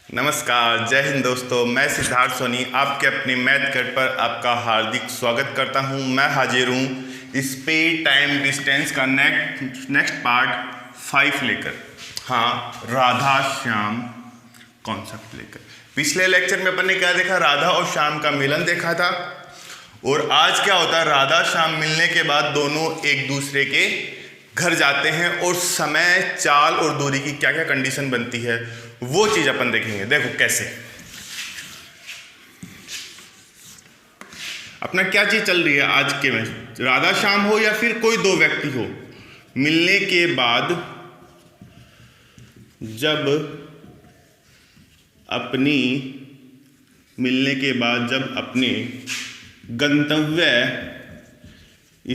नमस्कार, जय हिंद दोस्तों। मैं सिद्धार्थ सोनी आपके अपने मैथ कट पर आपका हार्दिक स्वागत करता हूं। मैं हाजिर हूं स्पेस टाइम डिस्टेंस का नेक्स्ट पार्ट 5 लेकर। हाँ, राधा श्याम कॉन्सेप्ट लेकर। पिछले लेक्चर में अपन ने क्या देखा? राधा और श्याम का मिलन देखा था। और आज क्या होता है? राधा श्याम मिलने के बाद दोनों एक दूसरे के घर जाते हैं और समय, चाल और दूरी की क्या क्या कंडीशन बनती है वो चीज अपन देखेंगे। देखो कैसे अपना क्या चीज चल रही है आज के में। राधा श्याम हो या फिर कोई दो व्यक्ति हो, मिलने के बाद जब अपने गंतव्य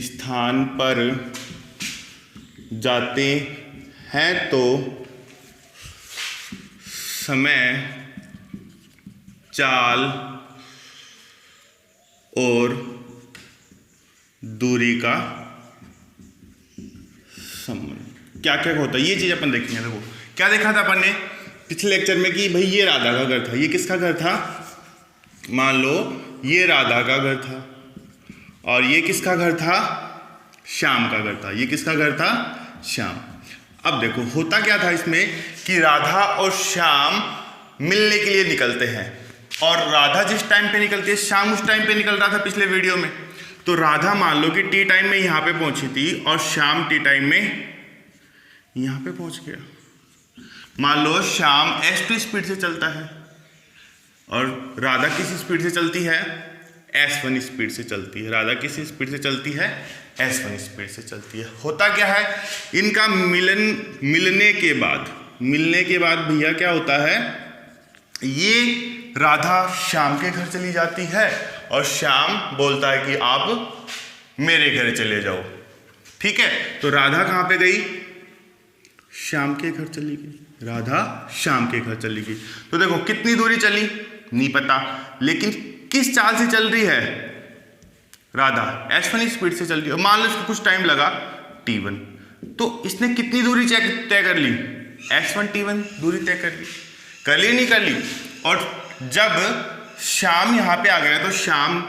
स्थान पर जाते हैं तो समय, चाल और दूरी का संबंध क्या क्या होता है, ये चीज अपन देखेंगे। देखो क्या देखा था अपन ने पिछले लेक्चर में कि भाई ये राधा का घर था। ये किसका घर था? मान लो ये राधा का घर था और ये किसका घर था? श्याम का घर था। ये किसका घर था? श्याम। अब देखो होता क्या था इसमें कि राधा और श्याम मिलने के लिए निकलते हैं और राधा जिस टाइम पे निकलती है, श्याम उस टाइम पे निकल रहा था पिछले वीडियो में। तो राधा मान लो कि टी टाइम में यहां पे पहुंची थी और श्याम टी टाइम में यहां पे पहुंच गया। मान लो श्याम s2 स्पीड से चलता है और राधा किस स्पीड से चलती है? s1 स्पीड से चलती है। राधा किस स्पीड से चलती है? s1 स्पीड से चलती है। होता क्या है? इनका मिलने के बाद भैया क्या होता है? ये राधा श्याम के घर चली जाती है और श्याम बोलता है कि आप मेरे घर चले जाओ। ठीक है, तो राधा कहां पे गई? श्याम के घर चली गई। राधा श्याम के घर चली गई। तो देखो कितनी दूरी चली नहीं पता, लेकिन किस चाल से चल रही है? राधा s1 स्पीड से चल रही है। मान लो इसको कुछ टाइम लगा t1, तो इसने कितनी दूरी तय कर ली? s1 t1 दूरी तय कर ली नहीं कर ली। और जब श्याम यहां पे आ गया तो श्याम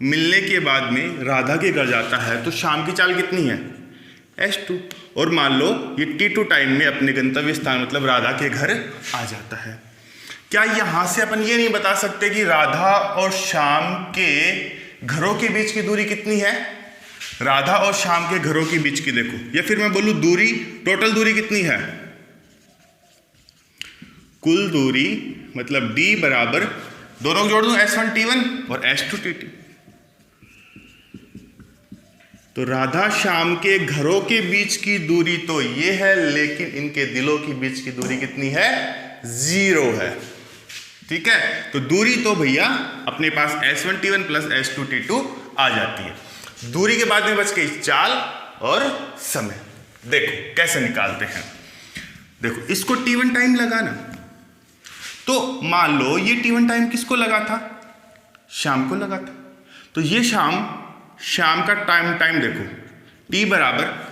मिलने के बाद में राधा के घर जाता है, तो श्याम की चाल कितनी है? s2। और मान लो ये t2 टाइम में अपने गंतव्य स्थान मतलब राधा के घर आ जाता है। क्या यहां से अपन ये नहीं बता सकते कि राधा और श्याम के घरों के बीच की दूरी कितनी है? राधा और श्याम के घरों के बीच की देखो, या फिर मैं बोलूं दूरी, टोटल दूरी कितनी है? कुल दूरी मतलब d बराबर, दोनों को जोड़ दूं s1 t1 और s2 t2। तो राधा श्याम के घरों के बीच की दूरी तो ये है, लेकिन इनके दिलों के बीच की दूरी कितनी है? 0 है। ठीक है, तो दूरी तो भैया अपने पास s1 t1 plus s2 t2 आ जाती है। दूरी के बाद में बच गई चाल और समय। देखो कैसे निकालते हैं। देखो इसको t1 टाइम लगाना, तो मान लो ये t1 टाइम किसको लगा था? श्याम को लगा था। तो ये श्याम का टाइम देखो t बराबर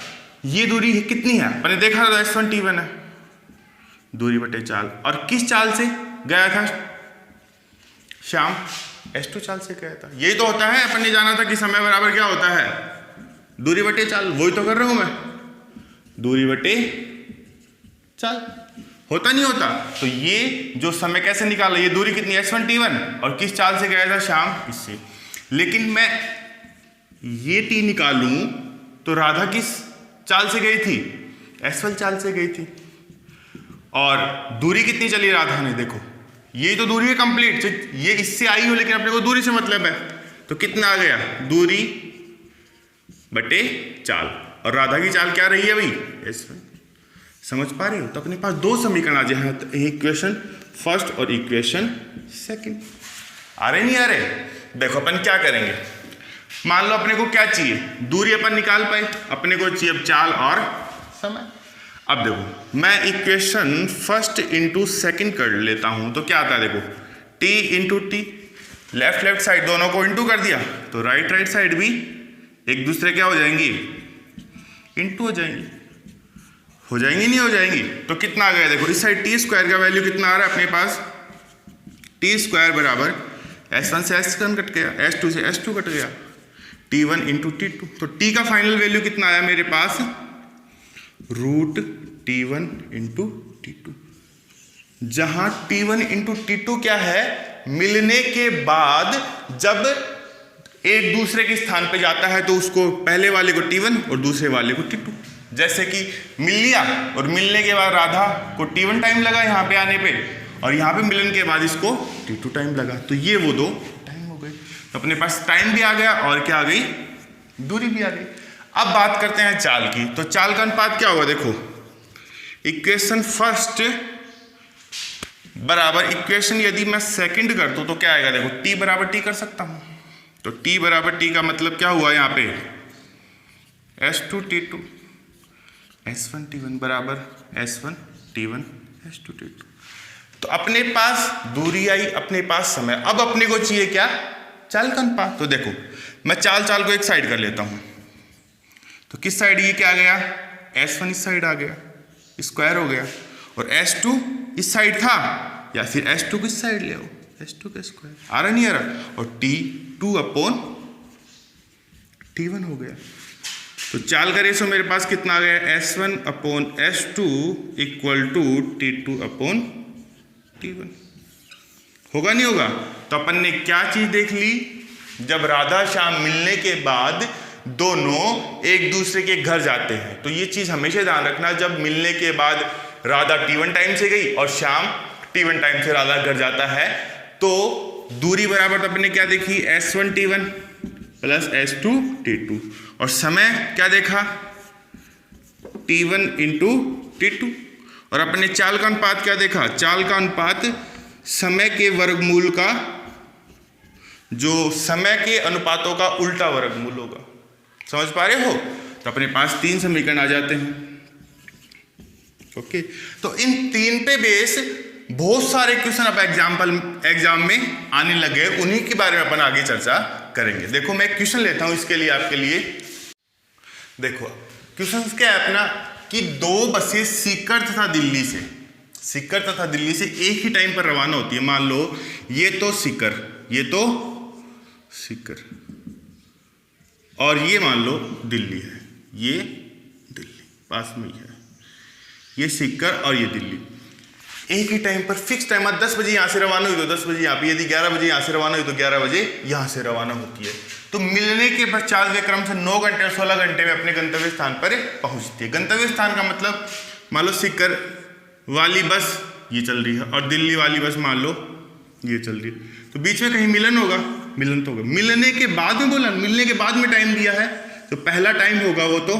ये दूरी कितनी है? मैंने देखा था s1 t1 है, दूरी बटे चाल। और किस चाल से गया था श्याम? s2 चाल से गया था। यही तो होता है, अपन ने जाना था कि समय बराबर क्या होता है? दूरी बटे चाल। वही तो कर रहा हूं मैं, दूरी बटे चाल। होता नहीं होता? तो ये जो समय कैसे निकाला, ये दूरी कितनी? s1 t1 और किस चाल से गया था श्याम? इससे। लेकिन मैं ये t निकालूं तो राधा किस चाल से गई थी? s1 चाल से गई थी। और दूरी कितनी चली राधा ने? देखो ये तो दूरी है कंप्लीट, ये इससे आई हो लेकिन अपने को दूरी से मतलब है। तो कितना आ गया? दूरी बटे चाल। और राधा की चाल क्या रही है भाई? s1। समझ पा रहे हो? तो अपने पास दो समीकरण आ जाए, इक्वेशन फर्स्ट और इक्वेशन सेकंड। आ रहे नहीं आ रहे? देखो अपन क्या करेंगे, मान लो अपने को क्या चाहिए? दूरी अपन निकाल पाए, अपने को चाहिए अब चाल और समय। अब देखो मैं इक्वेशन फर्स्ट इंटू सेकंड कर लेता हूं, तो क्या आता है? देखो t into T, left side दोनों को इंटू कर दिया तो राइट साइड भी एक दूसरे क्या हो जाएंगी? इंटू हो जाएंगी। नहीं हो जाएंगी? तो कितना आ गया? देखो इस साइड टी स्क्वायर का वैल्यू कितना आ रहा है अपने पास? टी स्क्वायर बराबर S1 से S1 कट गया, S2 से S2 कट गया, T1 इंटू T2। तो T का फाइनल वैल्यू कितना आया मेरे पास, रूट T1 इंटू T2, जहां T1 इंटू T2 क्या है, मिलने के बाद जब एक दूसरे के स्थान पे जाता है तो उसको पहले वाले को T1 और दूसरे वाले को T2। जैसे कि मिल लिया और मिलने के बाद राधा को T1 टाइम लगा यहाँ पे आने पे, और यहाँ पे मिलन के बाद इसको T2 टाइम लगा, तो ये वो दो टाइम हो गए। तो अपने पास टाइम भी आ गया और क्या आ गई, दूरी भी आ गई। अब बात करते हैं चाल की। तो चाल का अनुपात क्या होगा, देखो इक्वेशन फर्स्ट बराबर इक्वेशन यदि मैं सेकंड कर दूं तो क्या आएगा, देखो T बराबर T कर सकता हूं, तो T बराबर T का मतलब क्या हुआ, यहाँ पे S2 T2 S1 T1 बराबर S1 T1 S2 T2। तो अपने पास दूरी आई, अपने पास समय। अब अपने को चाहिए क्या, चाल का अनुपात। तो देखो मैं चाल को एक साइड कर लेता हूं, तो किस साइड ये क्या आ गया, S1 इस साइड आ गया, स्क्वायर हो गया, और S2 इस साइड था, या फिर S2 को इस साइड ले आओ, S2 का स्क्वायर आ रहा नहीं आ रहा, और T2 अपॉन T1 हो गया। तो चाल का रेशो मेरे पास कितना आ गया, S1 upon S2 equal to T2 upon T1। होगा नहीं होगा। तो अपन ने क्या चीज देख ली, जब राधा श्याम मिलने के बाद दोनों एक दूसरे के घर जाते हैं, तो ये चीज हमेशा ध्यान रखना, जब मिलने के बाद राधा T1 टाइम से गई और श्याम T1 टाइम से राधा घर जाता है, तो दूरी बराबर तो अपने क्या देखी, S1 T1 plus S2 T2, और समय क्या देखा, T1 इंटू T2, और अपने चाल का अनुपात क्या देखा, चाल का अनुपात समय के वर्गमूल का, जो समय के अनुपातों का उल्टा वर्गमूल होगा। समझ पा रहे हो। तो अपने पास 3 समीकरण आ जाते हैं। ओके, तो इन 3 पे बेस बहुत सारे क्वेश्चन अब एग्जाम में आने लगे, उन्हीं के बारे में अपन आगे चर्चा करेंगे। देखो मैं एक क्वेश्चन लेता हूं इसके लिए आपके लिए। देखो क्वेश्चन क्या है अपना, कि 2 बसें सीकर तथा दिल्ली से एक ही टाइम पर रवाना होती है। मान लो ये तो सीकर, ये तो सीकर, और ये मान लो दिल्ली है, ये दिल्ली पास में ही है, ये सीकर और ये दिल्ली। एक ही टाइम पर फिक्स टाइम, 10 बजे यहाँ से रवाना हुई तो 10 बजे यहाँ पे, यदि 11 बजे यहाँ से रवाना हुई तो 11 बजे यहाँ से रवाना होती है। तो मिलने के पश्चात वे क्रम से 9 घंटे और 16 घंटे में अपने गंतव्य स्थान पर पहुँचती है। गंतव्य स्थान का मतलब, मान लो सीकर वाली बस ये चल रही है और दिल्ली वाली बस मान लो ये चल रही है, तो बीच में कहीं मिलन होगा, मिलन तो होगा। मिलने के बाद में बोला, मिलने के बाद में टाइम दिया है, तो पहला टाइम होगा वो तो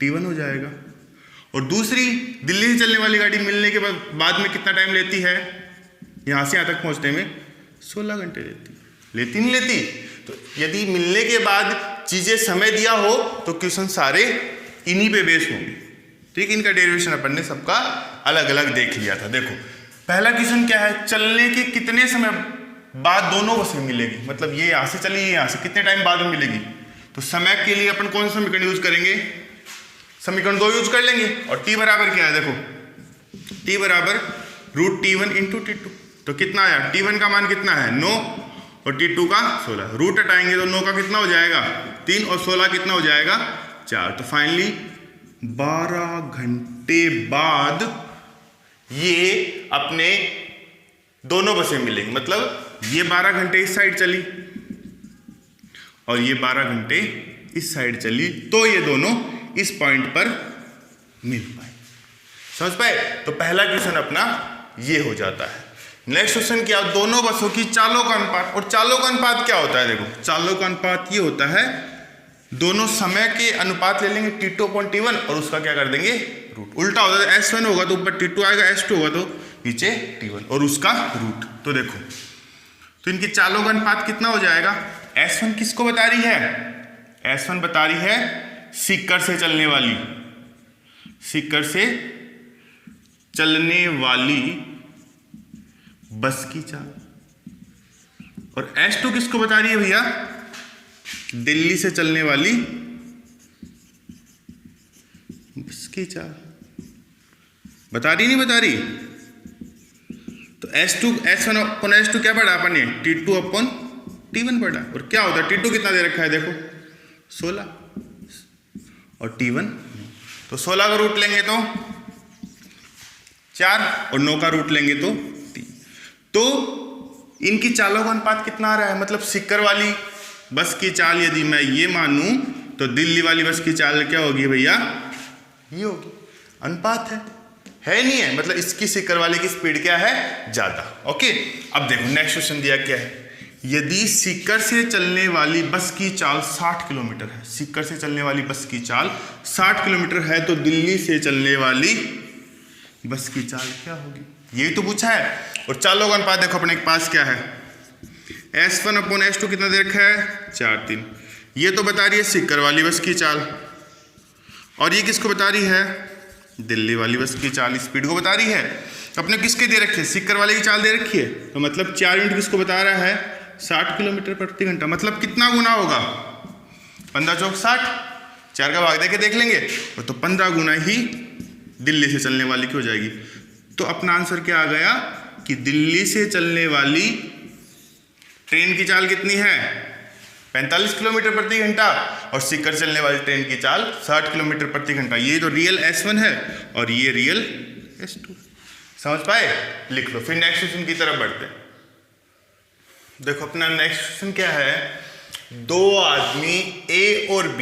T1 हो जाएगा, और दूसरी दिल्ली से चलने वाली गाड़ी मिलने के बाद में कितना टाइम लेती है, यहाँ से यहाँ तक पहुँचने में 16 घंटे लेती नहीं लेती। तो यदि मिलने के बाद चीज़ें समय दिया हो तो क्वेश्चन सारे इन्हीं पे बेस होंगे। ठीक, इनका डेरिवेशन अपन ने सबका अलग अलग देख लिया था। देखो पहला क्वेश्चन क्या है, चलने के कितने समय बाद दोनों बसें मिलेगी, मतलब ये यहाँ से चली, यहाँ से कितने टाइम बाद में मिलेगी। तो समय के लिए अपन कौन सा समीकरण यूज करेंगे, समीकरण 2 यूज कर लेंगे। और T बराबर क्या है, देखो T बराबर रूट T1 इंटू T2। तो कितना आया, T1 का मान कितना है 9 और T2 का 16। रूट हटाएंगे तो 9 का कितना हो जाएगा 3 और 16 कितना हो जाएगा 4। तो फाइनली 12 घंटे बाद ये अपने दोनों बसें मिलेंगी। मतलब ये 12 घंटे इस साइड चली और ये 12 घंटे इस साइड चली, तो ये दोनों इस पॉइंट पर मिल पाए। समझ पाए। तो पहला क्वेश्चन अपना ये हो जाता है। नेक्स्ट क्वेश्चन क्या, दोनों बसों की चालों का अनुपात। और चालों का अनुपात क्या होता है, देखो चालों का अनुपात ये होता है, दोनों समय के अनुपात ले लेंगे T2/T1 और उसका क्या कर देंगे रूट। उल्टा होता है, S1 होगा तो ऊपर T2 आएगा, S2 होगा तो नीचे T1 और उसका रूट। तो देखो तो इनकी चालों का अनुपात कितना हो जाएगा। S1 किसको बता रही है, S1 बता रही है सीकर से चलने वाली, सीकर से चलने वाली बस की चाल। और S2 किसको बता रही है भैया, दिल्ली से चलने वाली बस की चाल। बता रही नहीं बता रही, तो S1/S2 क्या पढ़ा अपन ने? T2/T1 पढ़ा। और क्या होता है? T2 कितना दे रखा है देखो 16 और T1, तो 16 का रूट लेंगे तो 4 और 9 का रूट लेंगे तो 3। तो इनकी चालों का अनुपात कितना आ रहा है? मतलब सीकर वाली बस की चाल यदि मैं ये मानूं तो दिल्ली वाली बस की चाल क्या होगी भैया? ये होगी। अनुपात है नहीं है, मतलब इसकी सीकर वाले की स्पीड क्या है? ज्यादा। ओके, अब देखो नेक्स्ट क्वेश्चन दिया क्या है। यदि सीकर से चलने वाली बस की चाल 60 किलोमीटर है, सीकर से चलने वाली बस की चाल 60 किलोमीटर है, तो दिल्ली से चलने वाली बस की चाल क्या होगी? यही तो पूछा है। और चालों का अनुपात देखो अपने के पास क्या है? S1/S2 कितना दे रखा है? 4/3। ये तो बता रही है सीकर वाली बस की चाल, और ये किसको बता रही है? दिल्ली वाली बस की चाल, स्पीड को बता रही है। अपने किसके दे रखी है? सीकर वाले की चाल दे रखी है, तो मतलब 4 यूनिट किसको बता रहा है? 60 किलोमीटर प्रति घंटा। मतलब कितना गुना होगा? 15 चौक 60, 4 का भाग देके देख लेंगे, तो 15 गुना ही दिल्ली से चलने वाली की हो जाएगी। तो अपना आंसर क्या आ गया कि दिल्ली से चलने वाली ट्रेन की चाल कितनी है? 45 किलोमीटर प्रति घंटा, और सीकर चलने वाली ट्रेन की चाल 60 किलोमीटर प्रति घंटा। ये तो रियल S1 है और ये रियल S2। समझ पाए? लिख लो। फिर नेक्स्ट क्वेश्चन की तरफ बढ़ते हैं। देखो अपना नेक्स्ट क्वेश्चन क्या है। दो आदमी A और B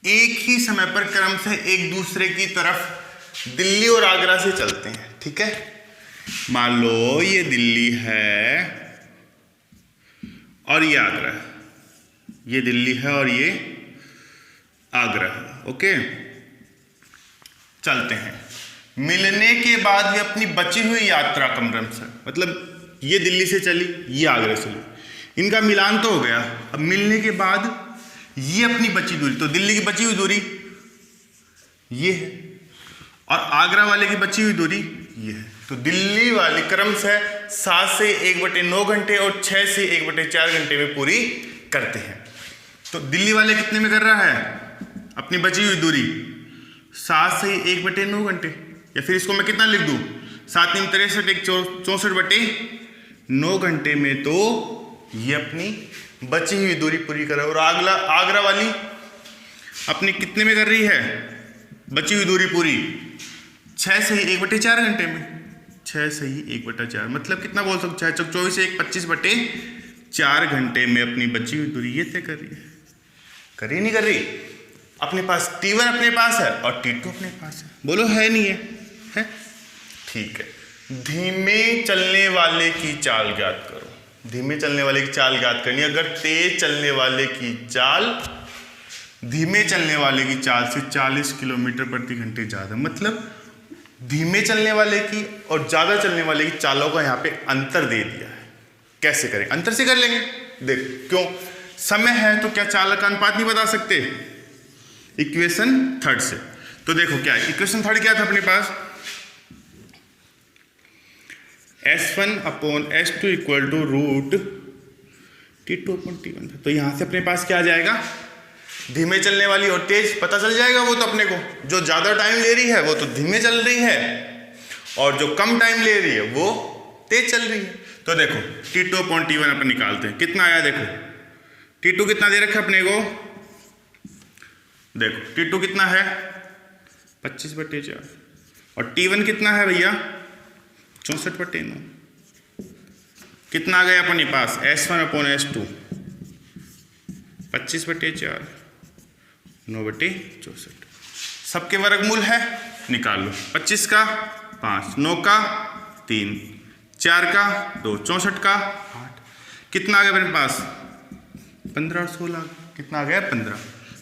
एक ही समय पर क्रम से एक दूसरे की तरफ दिल्ली और आगरा से चलते हैं। ठीक है, मान लो ये दिल्ली है और ये आगरा है, ये दिल्ली है और ये आगरा है। ओके, चलते हैं। मिलने के बाद ये अपनी बची हुई यात्रा क्रम से, मतलब ये दिल्ली से चली, ये आगरा से चली, इनका मिलान तो हो गया। अब मिलने के बाद ये अपनी बची दूरी, तो दिल्ली की बची हुई दूरी ये है और आगरा वाले की बची हुई दूरी ये है। तो दिल्ली वाली क्रम से 7 से 1/9 घंटे और 6 से 1/4 घंटे में पूरी करते हैं। तो दिल्ली वाले कितने में कर रहा है अपनी बची हुई दूरी? 7 से 1/9 घंटे, या फिर इसको मैं कितना लिख दूं? 7 3 63 64/9 घंटे में तो ये अपनी बची हुई दूरी पूरी कर रहा है। और आगरा वाली अपनी कितने में कर रही है बची हुई दूरी पूरी? 6 से 1/4 घंटे में, 6 से 1/4, मतलब कितना बोल सकते हैं? 24 से 1 25/4 घंटे में अपनी बची हुई दूरी ये तय कर रही है। कर रही नहीं कर रही? अपने पास T1 अपने पास है और T2 अपने पास है। बोलो है नहीं है? ठीक है। धीमे चलने वाले की चाल ज्ञात करो। धीमे चलने वाले की चाल ज्ञात करनी। अगर तेज चलने वाले की चाल धीमे चलने वाले की चाल से 40 किलोमीटर प्रति घंटे ज्यादा, मतलब धीमे चलने वाले की और ज्यादा चलने वाले की चालों का यहाँ पे अंतर दे दिया है। कैसे करें? अंतर से कर लेंगे। देख, क्यों? समय है तो क्या चाल का अनुपात नहीं बता सकते? इक्वेशन थर्ड से। तो देखो क्या है इक्वेशन थर्ड, क्या था अपने पास? S1/S2 equal to root T2/T1 था। तो यहां से अपने पास क्या आ जाएगा? धीमे चलने वाली और तेज पता चल जाएगा। वो तो अपने को जो ज्यादा टाइम ले रही है वो तो धीमे चल रही है, और जो कम टाइम ले रही है वो तेज चल रही है। तो देखो T2/T1 अपन निकालते हैं। कितना आया देखो? T2 कितना दे रखा अपने को? देखो T2 कितना है? 25/4, और T1 कितना है भैया? 64/9। कितना आ गया अपने पास? S1/S2 25/4 9/64। सबके वर्गमूल है, निकाल लो। 25 का 5, 9 का 3, 4 का 2, 64 का 8। कितना आ गया अपने पास? 15 और 16। कितना आ गया? 15।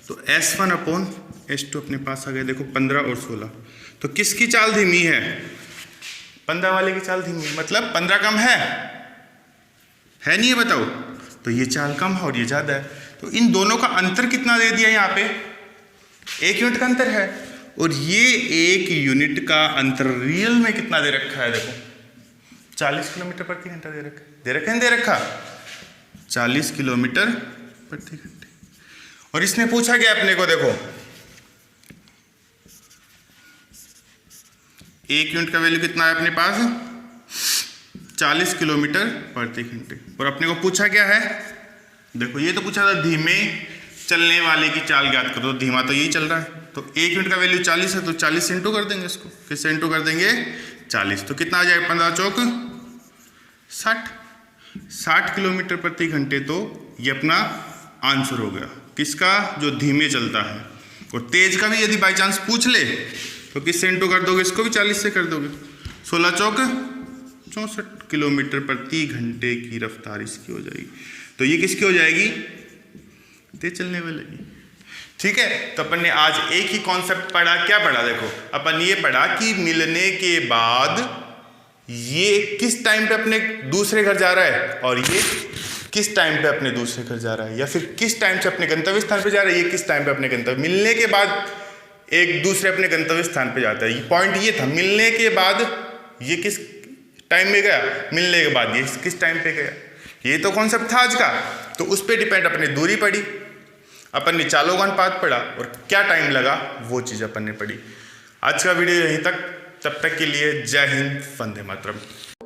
तो S1/S2 अपने पास आ गया देखो 15 और 16। तो किसकी चाल धीमी है? 15 वाले की चाल धीमी, मतलब 15 कम है नहीं है? बताओ। तो ये चाल कम है और ये ज्यादा है। तो इन दोनों का अंतर कितना दे दिया यहाँ पे? 1 यूनिट का अंतर है। और ये 1 यूनिट का अंतर रियल में कितना दे रखा है? देखो 40 किलोमीटर प्रति घंटा दे रखा है। दे रखा 40 किलोमीटर प्रति घंटे। और इसने पूछा गया अपने को, देखो 1 यूनिट का वैल्यू कितना है अपने पास 40 किलोमीटर प्रति घंटे। और अपने को पूछा क्या है, देखो ये तो पूछा था धीमे चलने वाले की चाल ज्ञात करो, तो धीमा तो यही चल रहा है, तो 1 यूनिट का वैल्यू 40 है, तो 40 से इंटू कर देंगे इसको। किससे इंटू कर देंगे 40, तो कितना आ जाएगा 15 चौक 60 किलोमीटर प्रति घंटे। तो ये अपना आंसर हो गया किसका, जो धीमे चलता है। और तेज का भी यदि बाई चांस पूछ ले तो किससे इंटू कर दोगे, इसको भी 40 से कर दोगे। 16 चौक 64 किलोमीटर प्रति घंटे की रफ्तार इसकी हो जाएगी। तो ये किसकी हो जाएगी, तेज चलने वाले की। ठीक है, तो अपन ने आज एक ही कॉन्सेप्ट पढ़ा। क्या पढ़ा, देखो अपन ये पढ़ा कि मिलने के बाद ये किस टाइम पे अपने दूसरे घर जा रहा है और ये किस टाइम पे अपने दूसरे घर जा रहा है, या फिर किस टाइम से अपने गंतव्य स्थान पे जा रहा है, ये किस टाइम पे अपने गंतव्य, मिलने के बाद एक दूसरे अपने गंतव्य स्थान पे जाता है। ये पॉइंट ये था, मिलने के बाद ये किस टाइम में गया, मिलने के बाद ये किस टाइम पे गया। ये तो कॉन्सेप्ट था आज का, तो उस पर डिपेंड अपने दूरी पड़ी, अपन ने चालों का अनुपात पढ़ा और क्या टाइम लगा वो चीज़ अपन ने पढ़ी। आज का वीडियो यहीं तक, तब तक के लिए जय हिंद, वंदे मातरम।